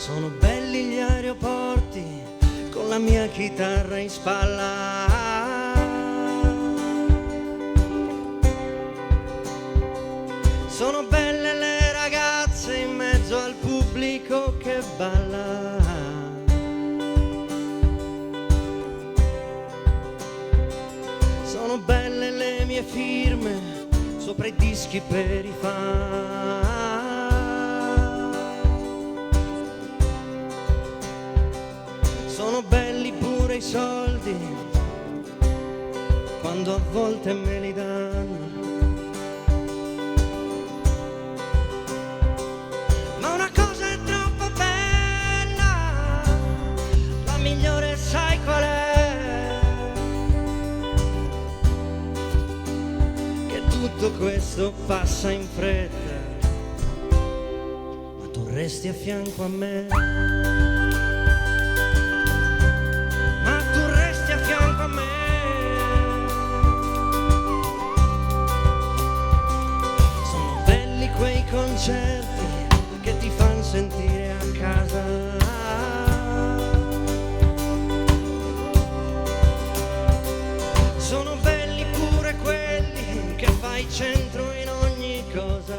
Sono belli gli aeroporti con la mia chitarra in spalla. Sono belle le ragazze in mezzo al pubblico che balla. Sono belle le mie firme sopra i dischi per i fan. Sono belli pure i soldi quando a volte me li danno. Ma una cosa è troppo bella, la migliore sai qual è? Che tutto questo passa in fretta, ma tu resti a fianco a me. Concerti che ti fanno sentire a casa. Sono belli pure quelli che fai centro in ogni cosa.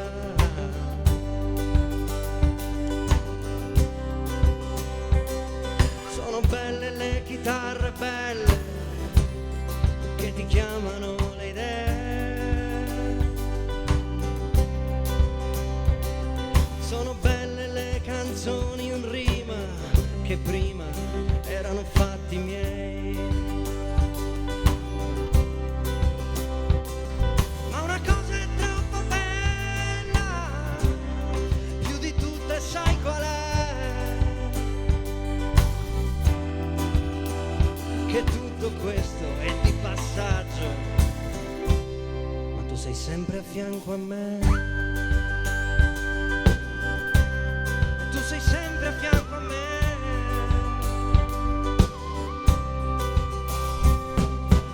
Sono belle le chitarre belle che ti chiamano le idee. Sono belle le canzoni in rima che prima erano fatti miei. Ma una cosa è troppo bella, più di tutte sai qual è? Che tutto questo è di passaggio, ma tu sei sempre a fianco a me. Sei sempre a fianco a me.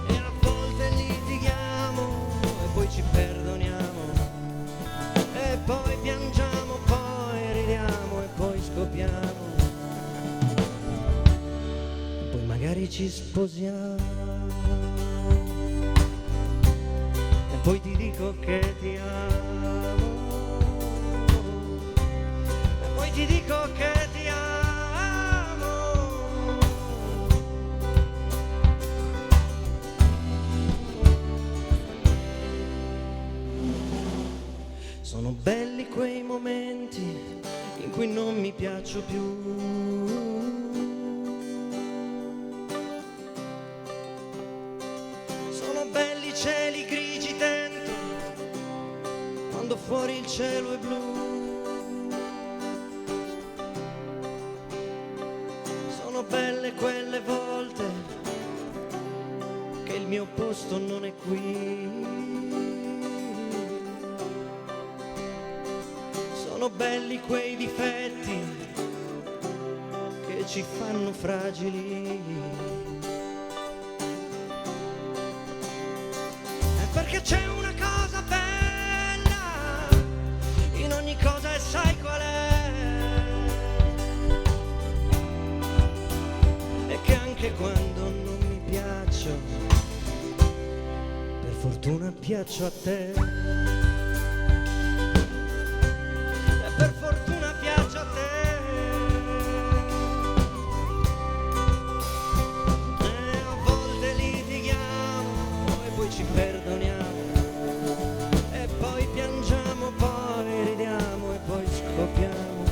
E a volte litighiamo e poi ci perdoniamo, e poi piangiamo, poi ridiamo e poi scoppiamo, e poi magari ci sposiamo, e poi ti dico che ti amo. Ti dico che ti amo. Sono belli quei momenti in cui non mi piaccio più. Sono belli i cieli grigi dentro quando fuori il cielo è blu. Sono belle quelle volte che il mio posto non è qui. Sono belli quei difetti che ci fanno fragili. È perché c'è una cosa bella in ogni cosa e sai qual è? Che quando non mi piaccio, per fortuna piaccio a te. E per fortuna piaccio a te. E a volte litighiamo e poi ci perdoniamo, e poi piangiamo, poi ridiamo e poi scoppiamo,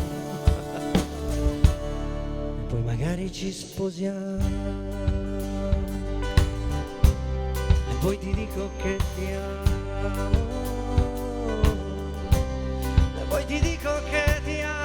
e poi magari ci sposiamo. Poi ti dico che ti amo, e poi ti dico che ti amo.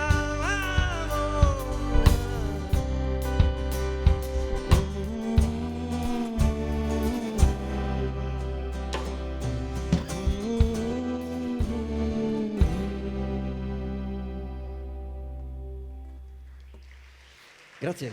Grazie.